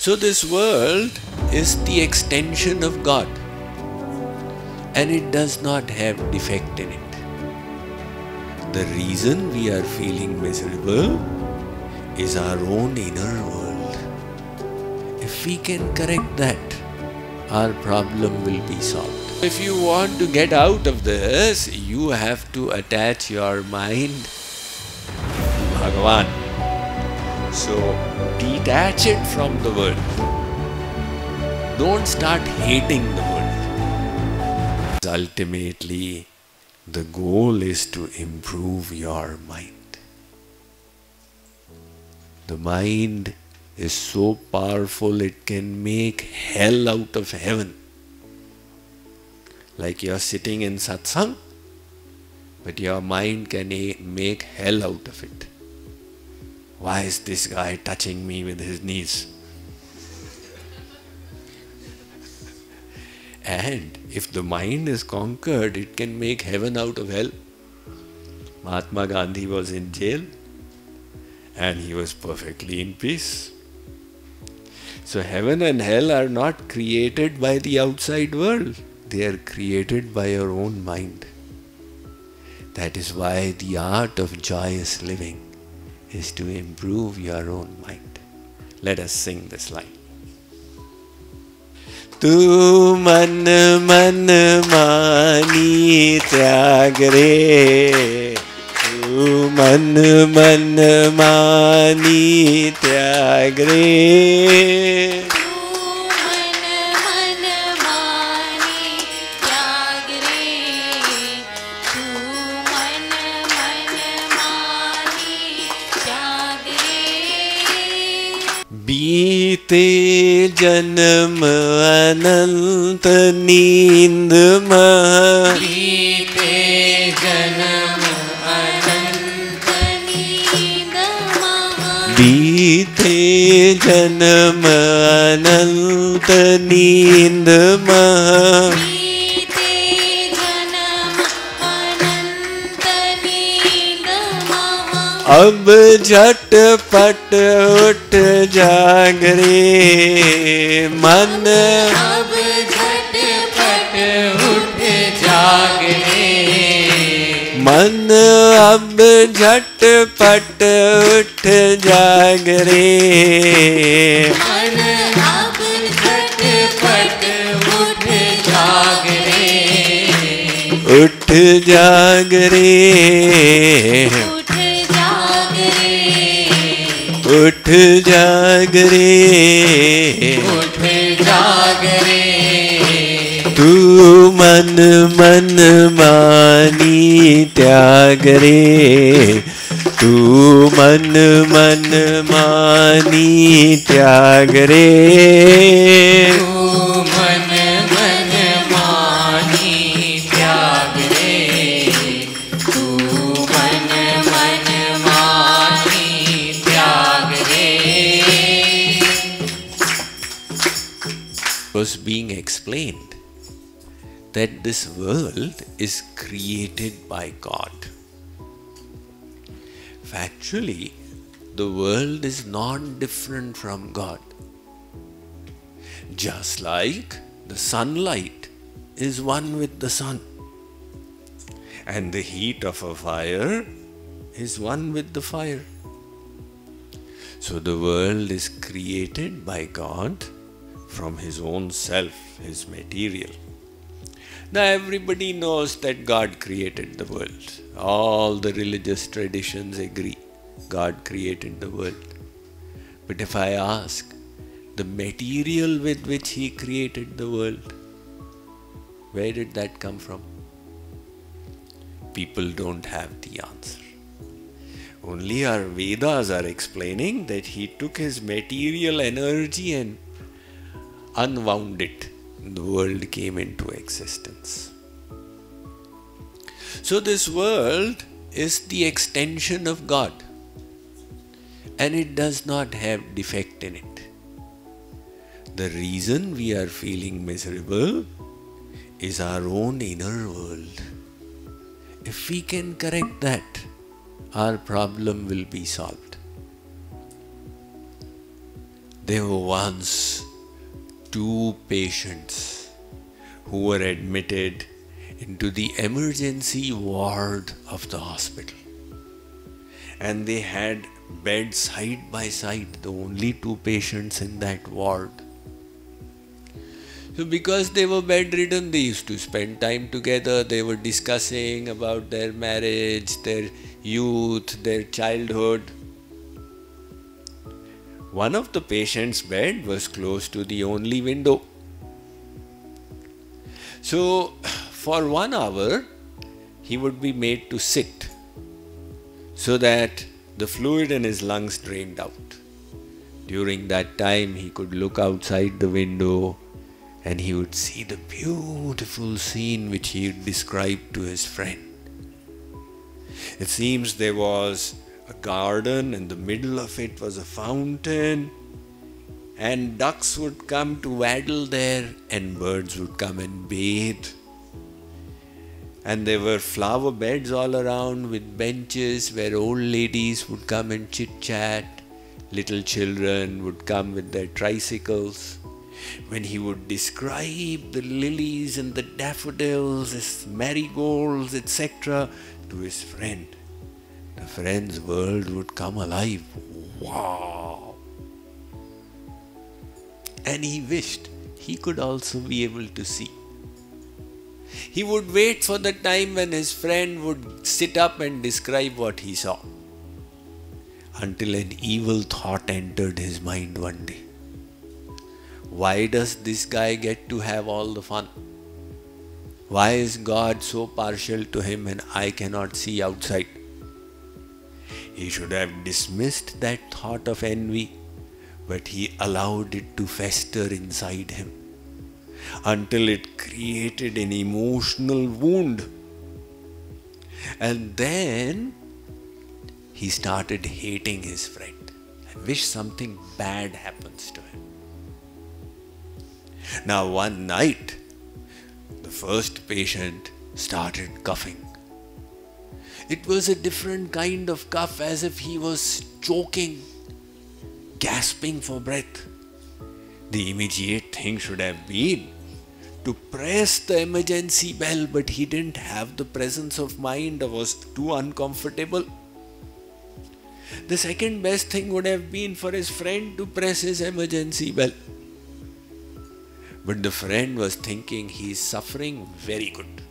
So this world is the extension of God, and it does not have defect in it. The reason we are feeling miserable is our own inner world. If we can correct that, our problem will be solved. If you want to get out of this, you have to attach your mind to Bhagavan. So detach it from the world. Don't start hating the world. Ultimately, the goal is to improve your mind. The mind is so powerful it can make hell out of heaven. Like you're sitting in satsang, but your mind can make hell out of it. Why is this guy touching me with his knees? And if the mind is conquered, it can make heaven out of hell. Mahatma Gandhi was in jail and he was perfectly in peace. So heaven and hell are not created by the outside world. They are created by your own mind. That is why the art of joyous living is to improve your own mind. Let us sing this line. Tu man man mani tyag re, tu man man mani tyag re. बीते जन्म अनंत नींद में, बीते जन्म अनंत नींद में, बीते जन्म अनंत नींद में, अब झटपट उठ जाग रे मन, अब झटपट उठ जाग रे मन, अब झटपट उठ जाग रे मन, अब झटपट उठ जाग रे, उठ जाग रे, उठ जाग रे, उठ जाग रे। तू मन मन मानी त्याग रे, तू मन मन मानी त्याग रे, तू मन मन मानी त्याग रे, तू मन मन मानी त्याग रे। Was being explained that this world is created by God. Factually, the world is not different from God. Just like the sunlight is one with the sun, and the heat of a fire is one with the fire. So the world is created by God from His own self, His material. Now everybody knows that God created the world. All the religious traditions agree God created the world. But if I ask, the material with which He created the world, where did that come from? People don't have the answer. Only our Vedas are explaining that He took His material energy and unwound it. The world came into existence. So this world is the extension of God, and it does not have defect in it. The reason we are feeling miserable is our own inner world. If we can correct that, our problem will be solved. There were once two patients who were admitted into the emergency ward of the hospital. And they had beds side by side, the only two patients in that ward. So because they were bedridden, they used to spend time together. They were discussing about their marriage, their youth, their childhood. One of the patient's bed was close to the only window. So for 1 hour, he would be made to sit so that the fluid in his lungs drained out. During that time, he could look outside the window and he would see the beautiful scene which he had described to his friend. It seems there was a garden, in the middle of it was a fountain, and ducks would come to waddle there, and birds would come and bathe. And there were flower beds all around with benches where old ladies would come and chit-chat. Little children would come with their tricycles. When he would describe the lilies and the daffodils, his marigolds, etc. to his friend, the friend's world would come alive. Wow! And he wished he could also be able to see. He would wait for the time when his friend would sit up and describe what he saw, until an evil thought entered his mind one day. Why does this guy get to have all the fun? Why is God so partial to him and I cannot see outside? He should have dismissed that thought of envy, but he allowed it to fester inside him until it created an emotional wound. And then he started hating his friend. I wish something bad happens to him. Now one night, the first patient started coughing. It was a different kind of cough, as if he was choking, gasping for breath. The immediate thing should have been to press the emergency bell, but he didn't have the presence of mind or was too uncomfortable. The second best thing would have been for his friend to press his emergency bell. But the friend was thinking, he is suffering, very good.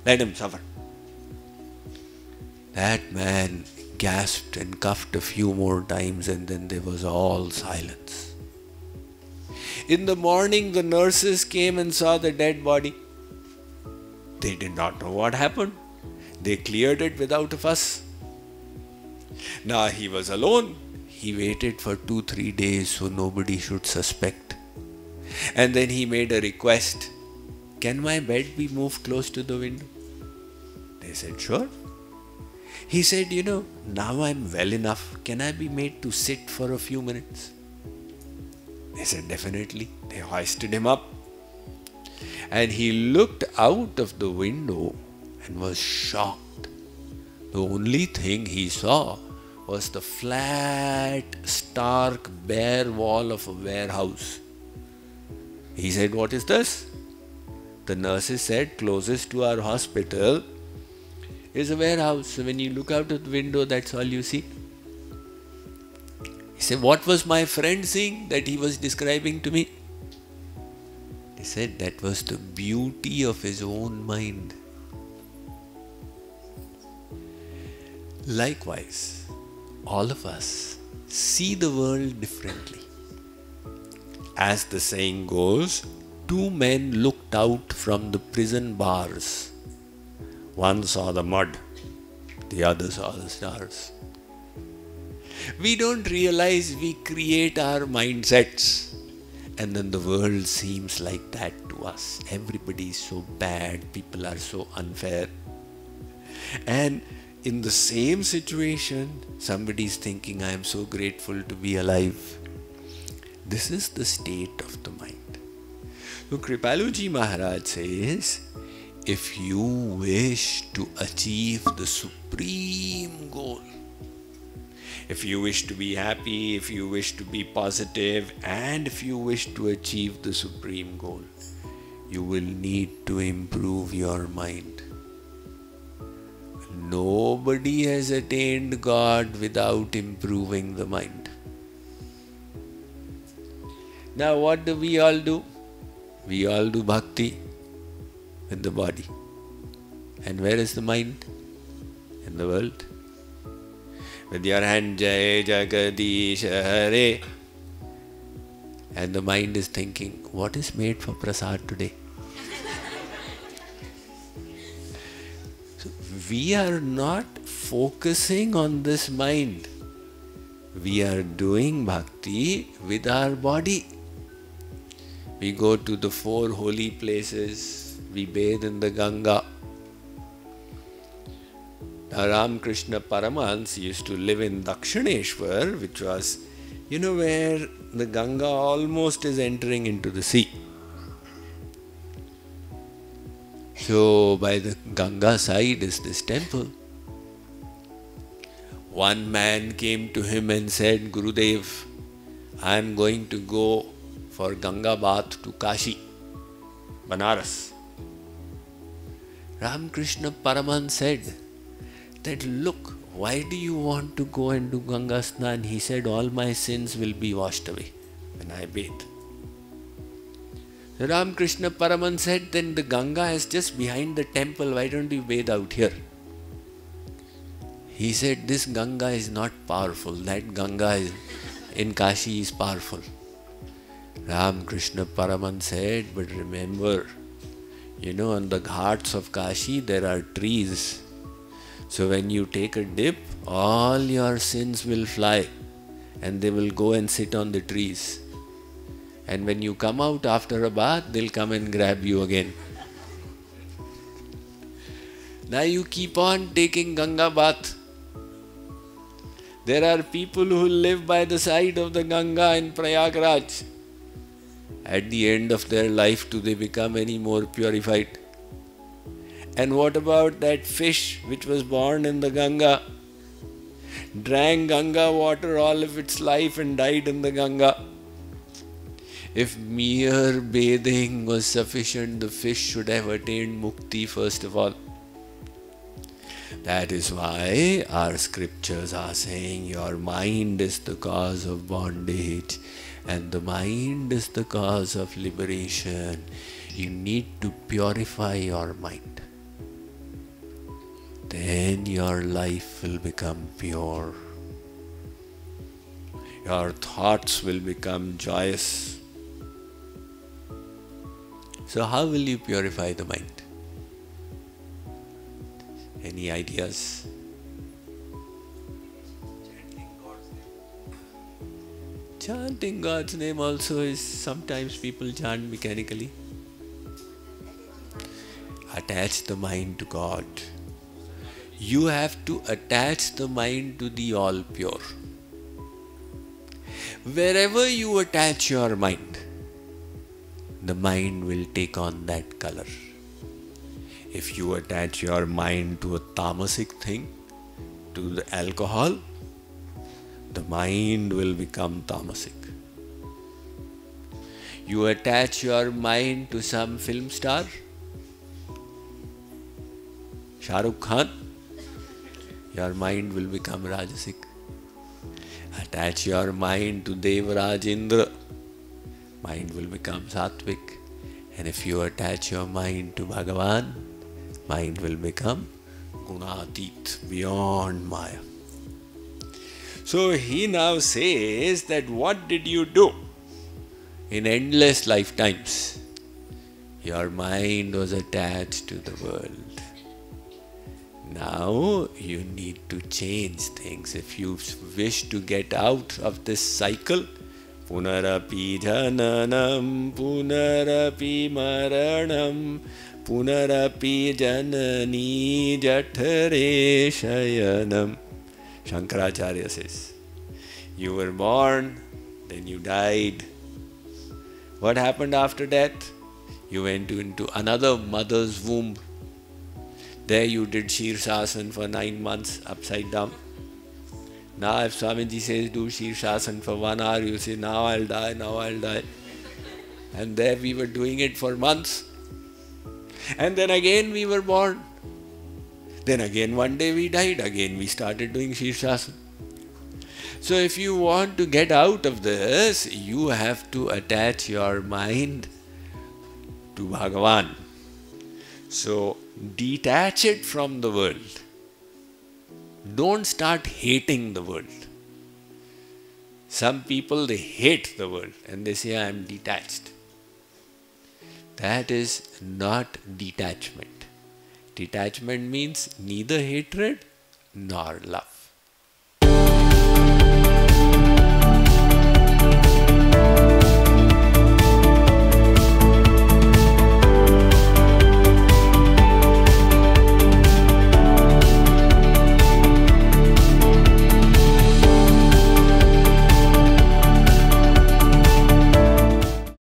Let him suffer. That man gasped and coughed a few more times, and then there was all silence. In the morning, the nurses came and saw the dead body. They did not know what happened. They cleared it without a fuss. Now he was alone. He waited for 2-3 days so nobody should suspect. And then he made a request. Can my bed be moved close to the window? They said, sure. He said, now I'm well enough. Can I be made to sit for a few minutes? They said, definitely. They hoisted him up. And he looked out of the window and was shocked. The only thing he saw was the flat, stark, bare wall of a warehouse. He said, what is this? The nurses said, closest to our hospital is a warehouse. So when you look out of the window, that's all you see. He said, what was my friend seeing that he was describing to me? He said, that was the beauty of his own mind. Likewise, all of us see the world differently. As the saying goes, two men looked out from the prison bars. One saw the mud, the other saw the stars. We don't realize we create our mindsets, and then the world seems like that to us. Everybody is so bad, people are so unfair. And in the same situation, somebody is thinking, I am so grateful to be alive. This is the state of the mind. So Kripaluji Maharaj says, if you wish to achieve the supreme goal, If you wish to be happy, if you wish to be positive, and if you wish to achieve the supreme goal, you will need to improve your mind. Nobody has attained God without improving the mind. Now what do? We all do bhakti with the body. And where is the mind? In the world. With your hand, Jai Jagadish Hare. And the mind is thinking, what is made for prasad today? So we are not focusing on this mind. We are doing bhakti with our body. We go to the 4 holy places. We bathe in the Ganga. Now Ramakrishna Paramahansa used to live in Dakshineshwar, which was, where the Ganga almost is entering into the sea. So by the Ganga side is this temple. One man came to him and said, Gurudev, I am going to go for Ganga bath to Kashi, Banaras. Ramakrishna Paramahansa said that, look, why do you want to go and do Ganga Snan? He said, all my sins will be washed away when I bathe. So Ramakrishna Paramahansa said, then the Ganga is just behind the temple, why don't you bathe out here? He said, this Ganga is not powerful, that Ganga in Kashi is powerful. Ramakrishna Paramahansa said, but remember, on the ghats of Kashi there are trees. So when you take a dip, all your sins will fly and they will go and sit on the trees. And when you come out after a bath, they'll come and grab you again. Now you keep on taking Ganga bath. There are people who live by the side of the Ganga in Prayagraj. At the end of their life, do they become any more purified? And what about that fish which was born in the Ganga, drank Ganga water all of its life and died in the Ganga? If mere bathing was sufficient, the fish should have attained mukti first of all. That is why our scriptures are saying your mind is the cause of bondage and the mind is the cause of liberation. You need to purify your mind. Then your life will become pure. Your thoughts will become joyous. So how will you purify the mind? Any ideas? Chanting God's name also is sometimes people chant mechanically. Attach the mind to God. You have to attach the mind to the all pure. Wherever you attach your mind, the mind will take on that color. If you attach your mind to a tamasic thing, to the alcohol, the mind will become tamasic. You attach your mind to some film star, Shah Rukh Khan, your mind will become rajasic. Attach your mind to Devraj Indra, mind will become sattvic. And if you attach your mind to Bhagavan, mind will become gunatit, beyond Maya. So he now says that what did you do in endless lifetimes? Your mind was attached to the world. Now you need to change things. If you wish to get out of this cycle, punarapi jananam, punarapi maranam, punarapi janani jathare shayanam. Shankaracharya says, you were born, then you died. What happened after death? You went into another mother's womb. There you did Shirshasan for 9 months upside down. Now if Swamiji says do Shirshasana for 1 hour, you say now I'll die, now I'll die. And there we were doing it for months. And then again we were born. Then again one day we died, again we started doing Shirshasana. So if you want to get out of this, you have to attach your mind to Bhagavan. So detach it from the world. Don't start hating the world. Some people, they hate the world and they say, I am detached. That is not detachment. Detachment means neither hatred nor love.